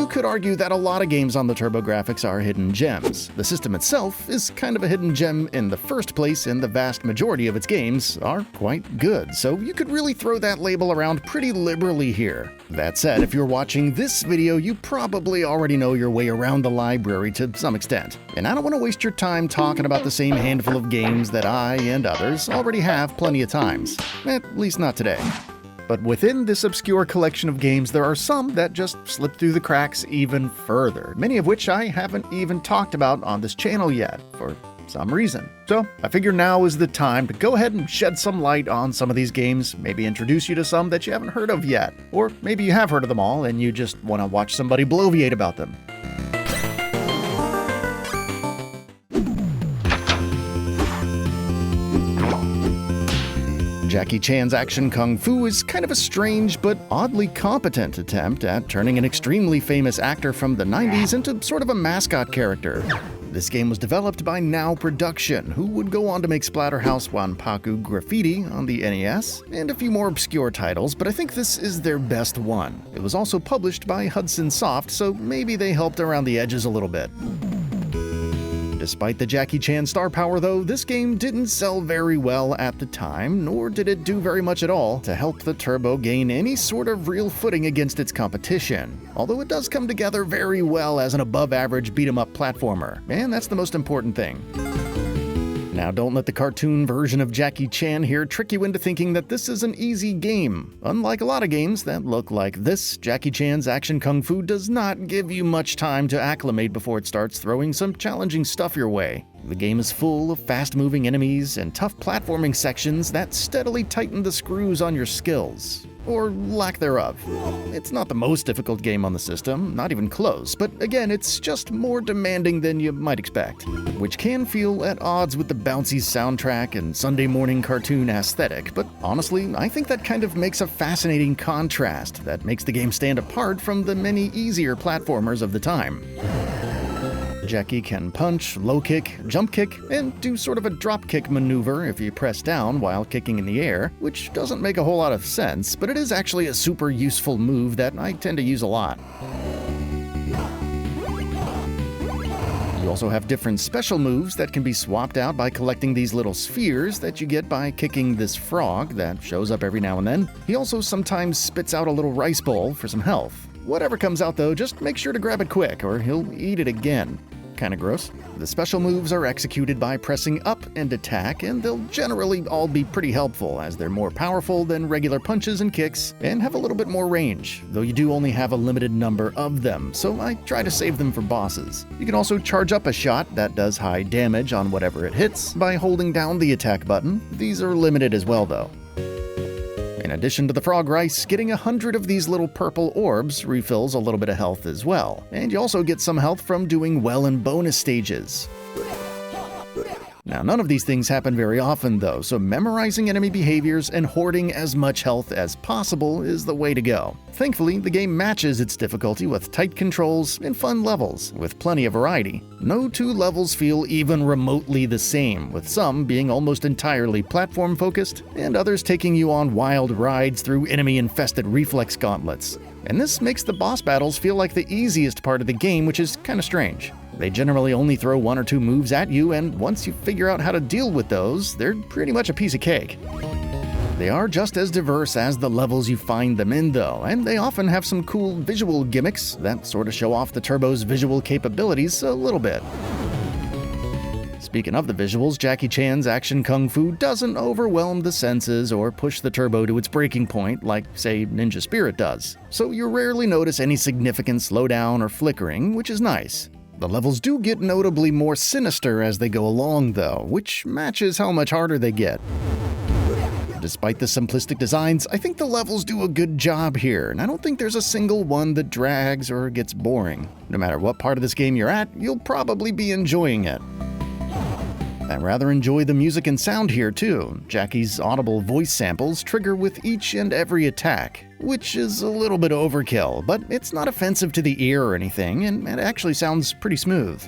you could argue that a lot of games on the TurboGrafx are hidden gems. The system itself is kind of a hidden gem in the first place, and the vast majority of its games are quite good, so you could really throw that label around pretty liberally here. That said, if you're watching this video, you probably already know your way around the library to some extent. And I don't want to waste your time talking about the same handful of games that I and others already have plenty of times. At least not today. But within this obscure collection of games, there are some that just slip through the cracks even further, many of which I haven't even talked about on this channel yet, for some reason. So I figure now is the time to go ahead and shed some light on some of these games, maybe introduce you to some that you haven't heard of yet, or maybe you have heard of them all and you just want to watch somebody bloviate about them. Jackie Chan's Action Kung Fu is kind of a strange but oddly competent attempt at turning an extremely famous actor from the 90s into sort of a mascot character. This game was developed by Now Production, who would go on to make Splatterhouse Wanpaku Graffiti on the NES, and a few more obscure titles, but I think this is their best one. It was also published by Hudson Soft, so maybe they helped around the edges a little bit. Despite the Jackie Chan star power though, this game didn't sell very well at the time, nor did it do very much at all to help the Turbo gain any sort of real footing against its competition. Although it does come together very well as an above-average beat-em-up platformer, and that's the most important thing. Now, don't let the cartoon version of Jackie Chan here trick you into thinking that this is an easy game. Unlike a lot of games that look like this, Jackie Chan's Action Kung Fu does not give you much time to acclimate before it starts throwing some challenging stuff your way. The game is full of fast-moving enemies and tough platforming sections that steadily tighten the screws on your skills. Or lack thereof. It's not the most difficult game on the system, not even close, but again, it's just more demanding than you might expect, which can feel at odds with the bouncy soundtrack and Sunday morning cartoon aesthetic, but honestly, I think that kind of makes a fascinating contrast that makes the game stand apart from the many easier platformers of the time. Jackie can punch, low kick, jump kick, and do sort of a drop kick maneuver if you press down while kicking in the air, which doesn't make a whole lot of sense, but it is actually a super useful move that I tend to use a lot. You also have different special moves that can be swapped out by collecting these little spheres that you get by kicking this frog that shows up every now and then. He also sometimes spits out a little rice bowl for some health. Whatever comes out though, just make sure to grab it quick or he'll eat it again. Kinda gross. The special moves are executed by pressing up and attack, and they'll generally all be pretty helpful as they're more powerful than regular punches and kicks and have a little bit more range, though you do only have a limited number of them, so I try to save them for bosses. You can also charge up a shot that does high damage on whatever it hits by holding down the attack button. These are limited as well though. In addition to the frog rice, getting 100 of these little purple orbs refills a little bit of health as well, and you also get some health from doing well in bonus stages. Now, none of these things happen very often though, so memorizing enemy behaviors and hoarding as much health as possible is the way to go. Thankfully, the game matches its difficulty with tight controls and fun levels, with plenty of variety. No two levels feel even remotely the same, with some being almost entirely platform-focused, and others taking you on wild rides through enemy-infested reflex gauntlets. And this makes the boss battles feel like the easiest part of the game, which is kinda strange. They generally only throw one or two moves at you, and once you figure out how to deal with those, they're pretty much a piece of cake. They are just as diverse as the levels you find them in though, and they often have some cool visual gimmicks that sort of show off the Turbo's visual capabilities a little bit. Speaking of the visuals, Jackie Chan's Action Kung Fu doesn't overwhelm the senses or push the Turbo to its breaking point like, say, Ninja Spirit does, so you rarely notice any significant slowdown or flickering, which is nice. The levels do get notably more sinister as they go along though, which matches how much harder they get. Despite the simplistic designs, I think the levels do a good job here, and I don't think there's a single one that drags or gets boring. No matter what part of this game you're at, you'll probably be enjoying it. I rather enjoy the music and sound here too. Jackie's audible voice samples trigger with each and every attack, which is a little bit overkill, but it's not offensive to the ear or anything, and it actually sounds pretty smooth.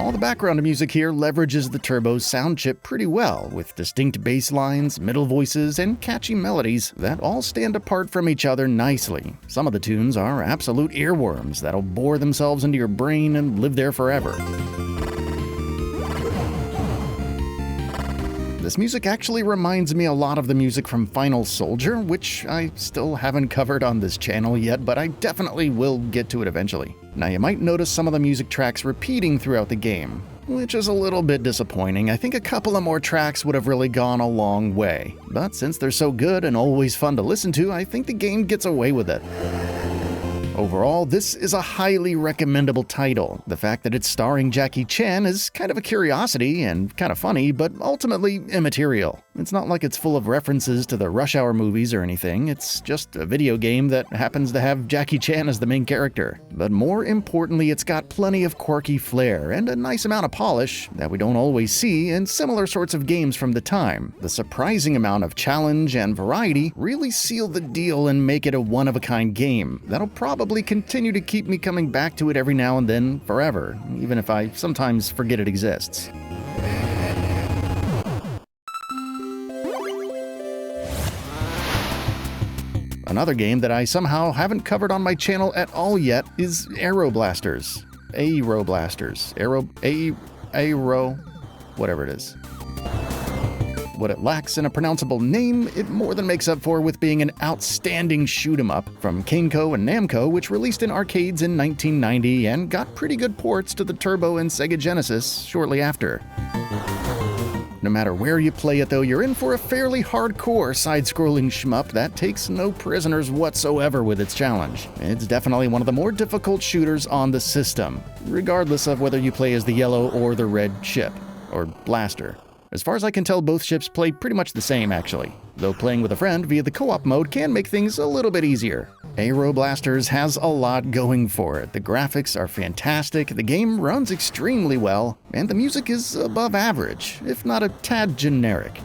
All the background music here leverages the Turbo's sound chip pretty well, with distinct bass lines, middle voices, and catchy melodies that all stand apart from each other nicely. Some of the tunes are absolute earworms that'll bore themselves into your brain and live there forever. This music actually reminds me a lot of the music from Final Soldier, which I still haven't covered on this channel yet, but I definitely will get to it eventually. Now, you might notice some of the music tracks repeating throughout the game, which is a little bit disappointing. I think a couple of more tracks would have really gone a long way. But since they're so good and always fun to listen to, I think the game gets away with it. Overall, this is a highly recommendable title. The fact that it's starring Jackie Chan is kind of a curiosity and kind of funny, but ultimately immaterial. It's not like it's full of references to the Rush Hour movies or anything. It's just a video game that happens to have Jackie Chan as the main character. But more importantly, it's got plenty of quirky flair and a nice amount of polish that we don't always see in similar sorts of games from the time. The surprising amount of challenge and variety really seal the deal and make it a one-of-a-kind game that'll probably continue to keep me coming back to it every now and then forever, even if I sometimes forget it exists. Another game that I somehow haven't covered on my channel at all yet is Aero Blasters. Aero Blasters. Aero, whatever it is. What it lacks in a pronounceable name, it more than makes up for with being an outstanding shoot-'em-up from Kenko and Namco, which released in arcades in 1990 and got pretty good ports to the Turbo and Sega Genesis shortly after. No matter where you play it though, you're in for a fairly hardcore side-scrolling shmup that takes no prisoners whatsoever with its challenge. It's definitely one of the more difficult shooters on the system, regardless of whether you play as the yellow or the red ship, or blaster. As far as I can tell, both ships play pretty much the same, actually, though playing with a friend via the co-op mode can make things a little bit easier. Aero Blasters has a lot going for it. The graphics are fantastic, the game runs extremely well, and the music is above average, if not a tad generic.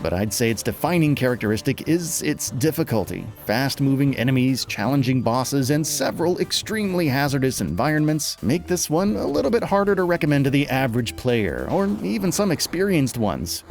But I'd say its defining characteristic is its difficulty. Fast-moving enemies, challenging bosses, and several extremely hazardous environments make this one a little bit harder to recommend to the average player, or even some experienced ones.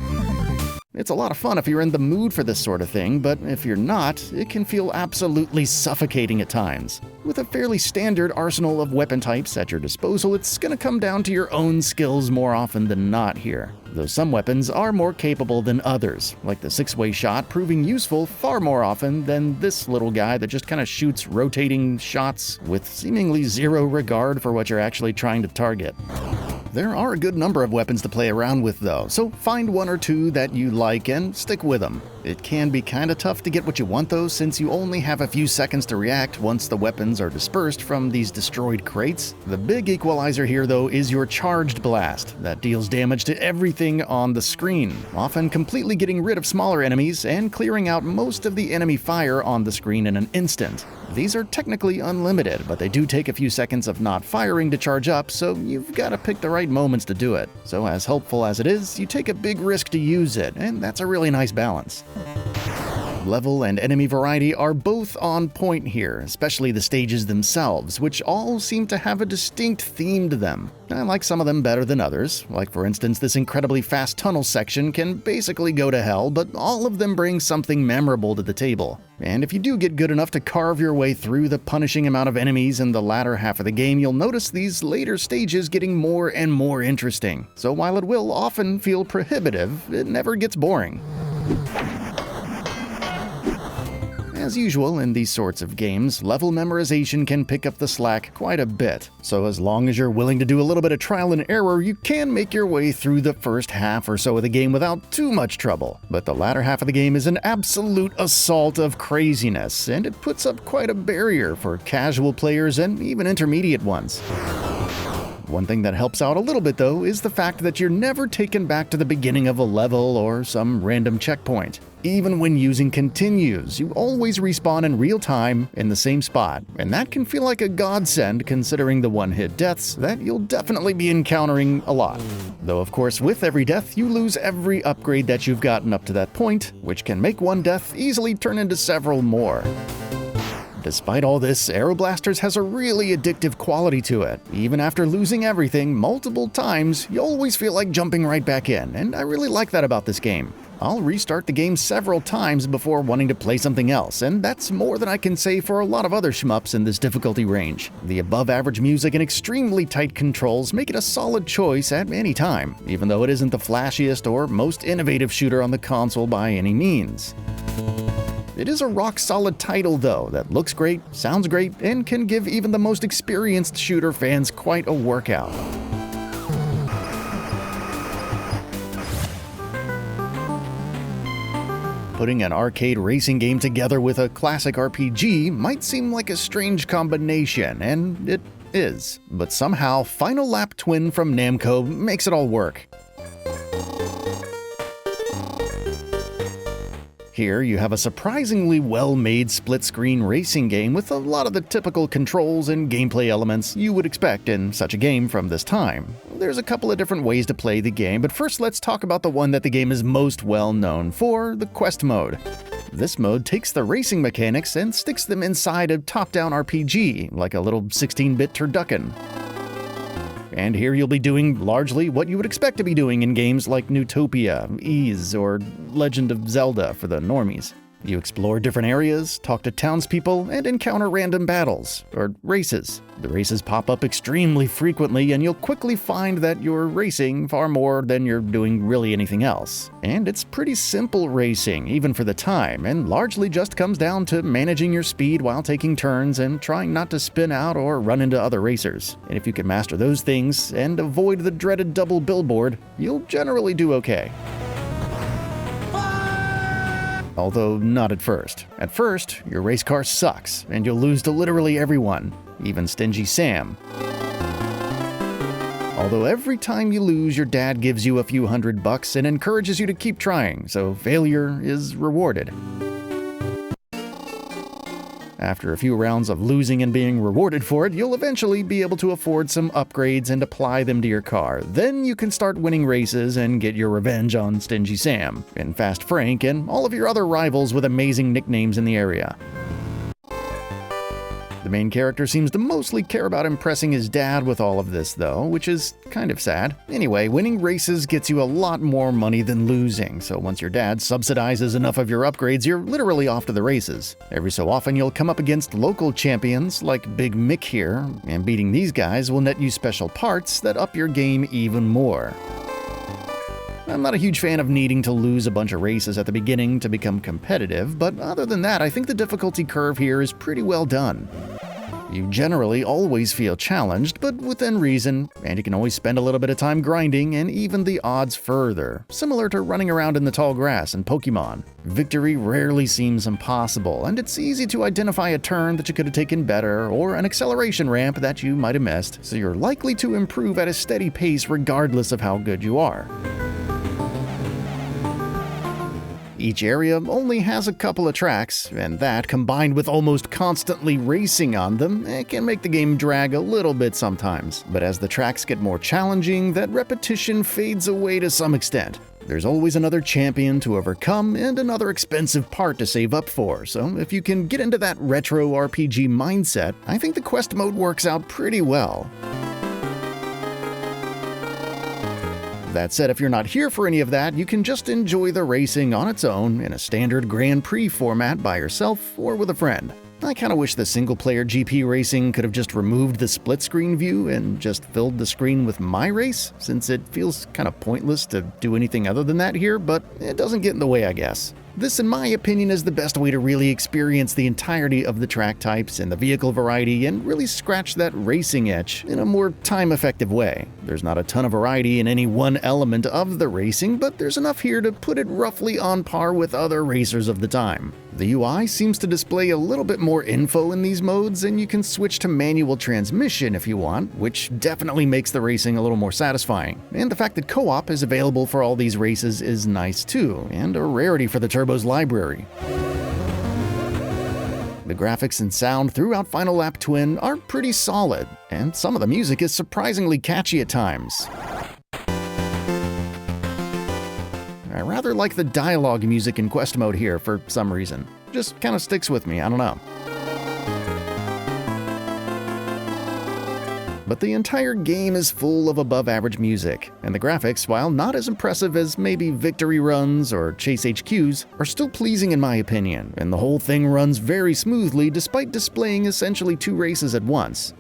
It's a lot of fun if you're in the mood for this sort of thing, but if you're not, it can feel absolutely suffocating at times. With a fairly standard arsenal of weapon types at your disposal, it's gonna come down to your own skills more often than not here. Though some weapons are more capable than others, like the six-way shot proving useful far more often than this little guy that just kinda shoots rotating shots with seemingly zero regard for what you're actually trying to target. There are a good number of weapons to play around with though, so find one or two that you like and stick with them. It can be kinda tough to get what you want though, since you only have a few seconds to react once the weapons are dispersed from these destroyed crates. The big equalizer here though is your charged blast, that deals damage to everything on the screen, often completely getting rid of smaller enemies and clearing out most of the enemy fire on the screen in an instant. These are technically unlimited, but they do take a few seconds of not firing to charge up, so you've gotta pick the right moments to do it. So as helpful as it is, you take a big risk to use it, and that's a really nice balance. Level and enemy variety are both on point here, especially the stages themselves, which all seem to have a distinct theme to them. I like some of them better than others, like for instance this incredibly fast tunnel section can basically go to hell, but all of them bring something memorable to the table. And if you do get good enough to carve your way through the punishing amount of enemies in the latter half of the game, you'll notice these later stages getting more and more interesting. So while it will often feel prohibitive, it never gets boring. As usual in these sorts of games, level memorization can pick up the slack quite a bit. So as long as you're willing to do a little bit of trial and error, you can make your way through the first half or so of the game without too much trouble. But the latter half of the game is an absolute assault of craziness, and it puts up quite a barrier for casual players and even intermediate ones. One thing that helps out a little bit though is the fact that you're never taken back to the beginning of a level or some random checkpoint. Even when using continues, you always respawn in real time in the same spot, and that can feel like a godsend considering the one-hit deaths that you'll definitely be encountering a lot. Though of course with every death you lose every upgrade that you've gotten up to that point, which can make one death easily turn into several more. Despite all this, Aero Blasters has a really addictive quality to it. Even after losing everything multiple times, you always feel like jumping right back in, and I really like that about this game. I'll restart the game several times before wanting to play something else, and that's more than I can say for a lot of other shmups in this difficulty range. The above-average music and extremely tight controls make it a solid choice at any time, even though it isn't the flashiest or most innovative shooter on the console by any means. It is a rock-solid title, though, that looks great, sounds great, and can give even the most experienced shooter fans quite a workout. Putting an arcade racing game together with a classic RPG might seem like a strange combination, and it is. But somehow, Final Lap Twin from Namco makes it all work. Here you have a surprisingly well-made split-screen racing game with a lot of the typical controls and gameplay elements you would expect in such a game from this time. There's a couple of different ways to play the game, but first let's talk about the one that the game is most well known for, the Quest mode. This mode takes the racing mechanics and sticks them inside a top-down RPG, like a little 16-bit turducken. And here you'll be doing largely what you would expect to be doing in games like Newtopia, Ys, or Legend of Zelda for the normies. You explore different areas, talk to townspeople, and encounter random battles, or races. The races pop up extremely frequently, and you'll quickly find that you're racing far more than you're doing really anything else. And it's pretty simple racing, even for the time, and largely just comes down to managing your speed while taking turns and trying not to spin out or run into other racers. And if you can master those things and avoid the dreaded double billboard, you'll generally do okay. Although not at first. At first, your race car sucks, and you'll lose to literally everyone, even Stingy Sam. Although every time you lose, your dad gives you a few $100 and encourages you to keep trying, so failure is rewarded. After a few rounds of losing and being rewarded for it, you'll eventually be able to afford some upgrades and apply them to your car. Then you can start winning races and get your revenge on Stingy Sam, and Fast Frank, and all of your other rivals with amazing nicknames in the area. The main character seems to mostly care about impressing his dad with all of this, though, which is kind of sad. Anyway, winning races gets you a lot more money than losing, so once your dad subsidizes enough of your upgrades, you're literally off to the races. Every so often, you'll come up against local champions, like Big Mick here, and beating these guys will net you special parts that up your game even more. I'm not a huge fan of needing to lose a bunch of races at the beginning to become competitive, but other than that, I think the difficulty curve here is pretty well done. You generally always feel challenged, but within reason, and you can always spend a little bit of time grinding and even the odds further, similar to running around in the tall grass in Pokemon. Victory rarely seems impossible, and it's easy to identify a turn that you could have taken better or an acceleration ramp that you might have missed, so you're likely to improve at a steady pace regardless of how good you are. Each area only has a couple of tracks, and that, combined with almost constantly racing on them, can make the game drag a little bit sometimes. But as the tracks get more challenging, that repetition fades away to some extent. There's always another champion to overcome and another expensive part to save up for, so if you can get into that retro RPG mindset, I think the quest mode works out pretty well. That said, if you're not here for any of that, you can just enjoy the racing on its own in a standard Grand Prix format by yourself or with a friend. I kinda wish the single-player GP racing could have just removed the split-screen view and just filled the screen with my race, since it feels kinda pointless to do anything other than that here, but it doesn't get in the way, I guess. This, in my opinion, is the best way to really experience the entirety of the track types and the vehicle variety and really scratch that racing itch in a more time-effective way. There's not a ton of variety in any one element of the racing, but there's enough here to put it roughly on par with other racers of the time. The UI seems to display a little bit more info in these modes, and you can switch to manual transmission if you want, which definitely makes the racing a little more satisfying. And the fact that co-op is available for all these races is nice too, and a rarity for the Turbo's library. The graphics and sound throughout Final Lap Twin are pretty solid, and some of the music is surprisingly catchy at times. I rather like the dialogue music in quest mode here for some reason. Just kind of sticks with me, I don't know. but the entire game is full of above-average music, and the graphics, while not as impressive as maybe Victory Runs or Chase HQs, are still pleasing in my opinion, and the whole thing runs very smoothly despite displaying essentially 2 races at once.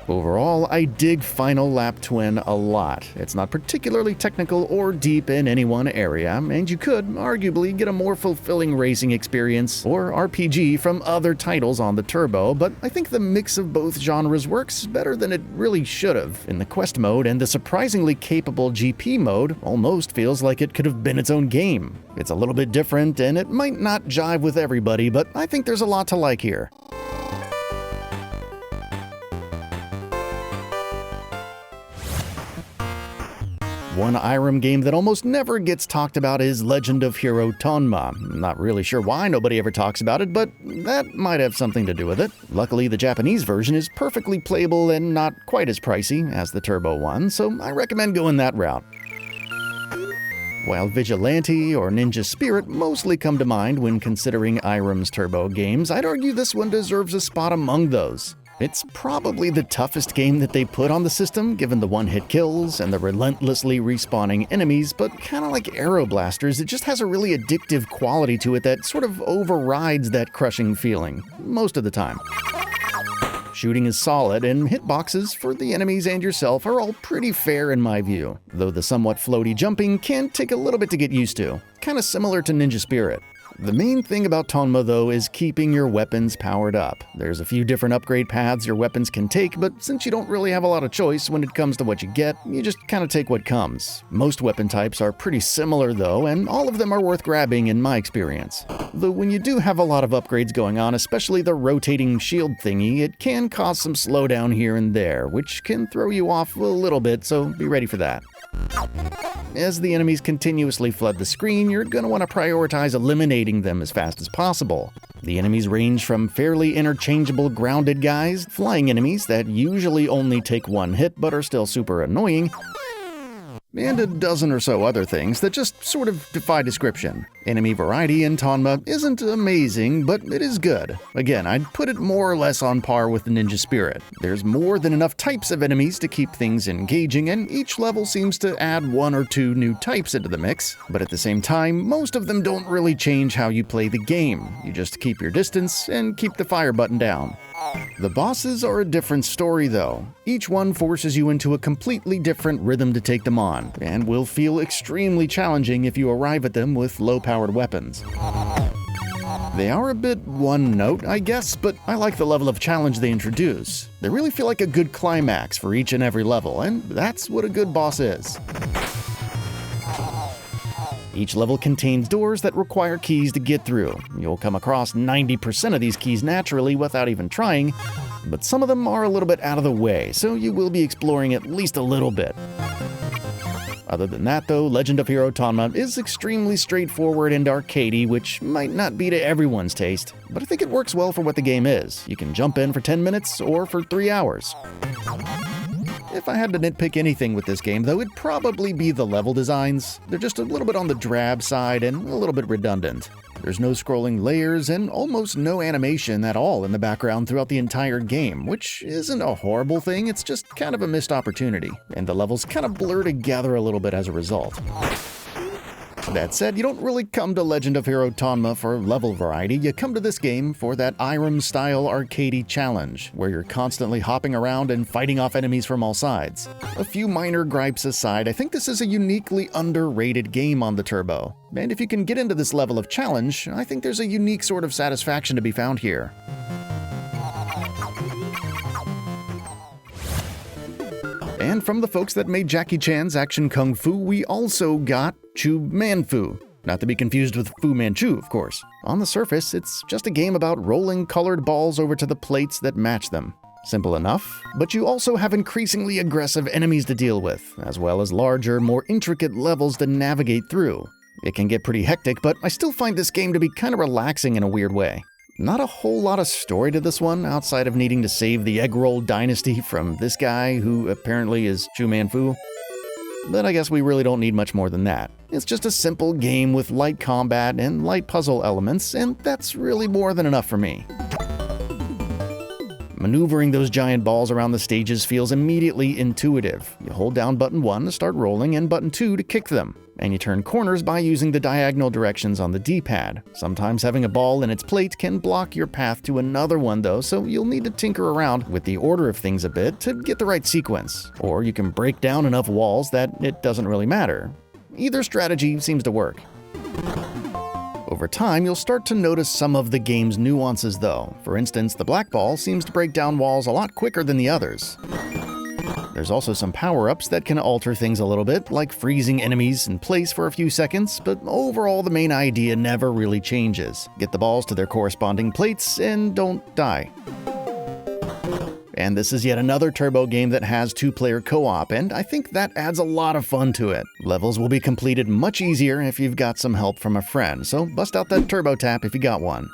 Overall, I dig Final Lap Twin a lot. It's not particularly technical or deep in any one area, and you could arguably get a more fulfilling racing experience or RPG from other titles on the Turbo, but I think the mix of both genres works better than it really should have. In the Quest mode and the surprisingly capable GP mode almost feels like it could have been its own game. It's a little bit different, and it might not jive with everybody, but I think there's a lot to like here. One Irem game that almost never gets talked about is Legend of Hero Tonma. I'm not really sure why nobody ever talks about it, but that might have something to do with it. Luckily, the Japanese version is perfectly playable and not quite as pricey as the Turbo one, so I recommend going that route. While Vigilante or Ninja Spirit mostly come to mind when considering Irem's Turbo games, I'd argue this one deserves a spot among those. It's probably the toughest game that they put on the system, given the one-hit kills and the relentlessly respawning enemies, but kinda like Aero Blasters, it just has a really addictive quality to it that sort of overrides that crushing feeling, most of the time. Shooting is solid, and hitboxes for the enemies and yourself are all pretty fair in my view, though the somewhat floaty jumping can take a little bit to get used to, kinda similar to Ninja Spirit. The main thing about Tonma, though, is keeping your weapons powered up. There's a few different upgrade paths your weapons can take, but since you don't really have a lot of choice when it comes to what you get, you just kind of take what comes. Most weapon types are pretty similar, though, and all of them are worth grabbing in my experience. Though when you do have a lot of upgrades going on, especially the rotating shield thingy, it can cause some slowdown here and there, which can throw you off a little bit, so be ready for that. As the enemies continuously flood the screen, you're going to want to prioritize eliminating them as fast as possible. The enemies range from fairly interchangeable grounded guys, flying enemies that usually only take one hit but are still super annoying, and a dozen or so other things that just sort of defy description. Enemy variety in Tonma isn't amazing, but it is good. Again, I'd put it more or less on par with the Ninja Spirit. There's more than enough types of enemies to keep things engaging, and each level seems to add 1 or 2 new types into the mix. But at the same time, most of them don't really change how you play the game. You just keep your distance and keep the fire button down. The bosses are a different story, though. Each one forces you into a completely different rhythm to take them on, and will feel extremely challenging if you arrive at them with low-powered weapons. They are a bit one-note, I guess, but I like the level of challenge they introduce. They really feel like a good climax for each and every level, and that's what a good boss is. Each level contains doors that require keys to get through. You'll come across 90% of these keys naturally without even trying, but some of them are a little bit out of the way, so you will be exploring at least a little bit. Other than that, though, Legend of Hero Tonma is extremely straightforward and arcadey, which might not be to everyone's taste, but I think it works well for what the game is. You can jump in for 10 minutes or for 3 hours. If I had to nitpick anything with this game, though, it'd probably be the level designs. They're just a little bit on the drab side and a little bit redundant. There's no scrolling layers and almost no animation at all in the background throughout the entire game, which isn't a horrible thing, it's just kind of a missed opportunity, and the levels kind of blur together a little bit as a result. That said, you don't really come to Legend of Hero Tonma for level variety, you come to this game for that Irem-style arcadey challenge, where you're constantly hopping around and fighting off enemies from all sides. A few minor gripes aside, I think this is a uniquely underrated game on the Turbo. And if you can get into this level of challenge, I think there's a unique sort of satisfaction to be found here. And from the folks that made Jackie Chan's Action Kung Fu, we also got Chu Manfu. Not to be confused with Fu Manchu, of course. On the surface, it's just a game about rolling colored balls over to the plates that match them. Simple enough, but you also have increasingly aggressive enemies to deal with, as well as larger, more intricate levels to navigate through. It can get pretty hectic, but I still find this game to be kind of relaxing in a weird way. Not a whole lot of story to this one, outside of needing to save the Eggroll dynasty from this guy, who apparently is Chu Manfu. But I guess we really don't need much more than that. It's just a simple game with light combat and light puzzle elements, and that's really more than enough for me. Maneuvering those giant balls around the stages feels immediately intuitive. You hold down button 1 to start rolling and button 2 to kick them. And you turn corners by using the diagonal directions on the D-pad. Sometimes having a ball in its plate can block your path to another one though, so you'll need to tinker around with the order of things a bit to get the right sequence. Or you can break down enough walls that it doesn't really matter. Either strategy seems to work. Over time, you'll start to notice some of the game's nuances though. For instance, the black ball seems to break down walls a lot quicker than the others. There's also some power-ups that can alter things a little bit, like freezing enemies in place for a few seconds, but overall the main idea never really changes. Get the balls to their corresponding plates and don't die. And this is yet another Turbo game that has 2-player co-op, and I think that adds a lot of fun to it. Levels will be completed much easier if you've got some help from a friend, so bust out that Turbo Tap if you got one.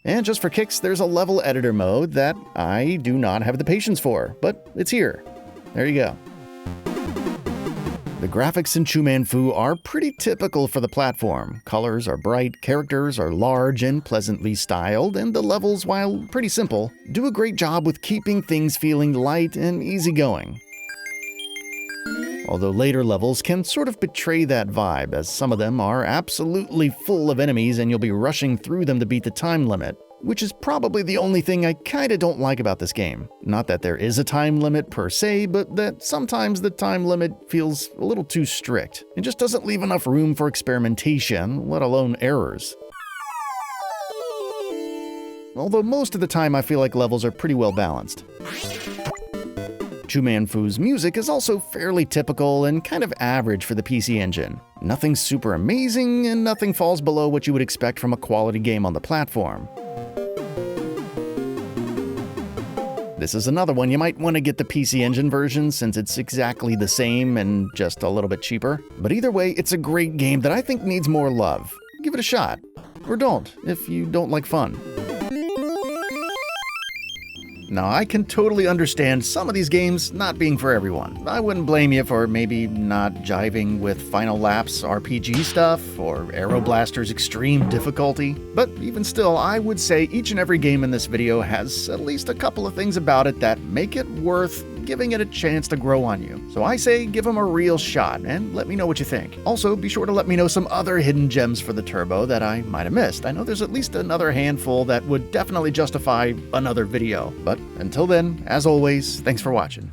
And just for kicks, there's a level editor mode that I do not have the patience for, but it's here. There you go. The graphics in Chumanfu are pretty typical for the platform. Colors are bright, characters are large and pleasantly styled, and the levels, while pretty simple, do a great job with keeping things feeling light and easygoing. Although later levels can sort of betray that vibe, as some of them are absolutely full of enemies and you'll be rushing through them to beat the time limit, which is probably the only thing I kinda don't like about this game. Not that there is a time limit per se, but that sometimes the time limit feels a little too strict. It just doesn't leave enough room for experimentation, let alone errors. Although most of the time I feel like levels are pretty well balanced. Chumanfu's music is also fairly typical and kind of average for the PC Engine. Nothing super amazing, and nothing falls below what you would expect from a quality game on the platform. This is another one you might want to get the PC Engine version since it's exactly the same and just a little bit cheaper. But either way, it's a great game that I think needs more love. Give it a shot. Or don't, if you don't like fun. Now, I can totally understand some of these games not being for everyone. I wouldn't blame you for maybe not jiving with Final Lapse RPG stuff or Aero Blasters extreme difficulty. But even still, I would say each and every game in this video has at least a couple of things about it that make it worth giving it a chance to grow on you. So I say give them a real shot and let me know what you think. Also, be sure to let me know some other hidden gems for the Turbo that I might have missed. I know there's at least another handful that would definitely justify another video. But until then, as always, thanks for watching.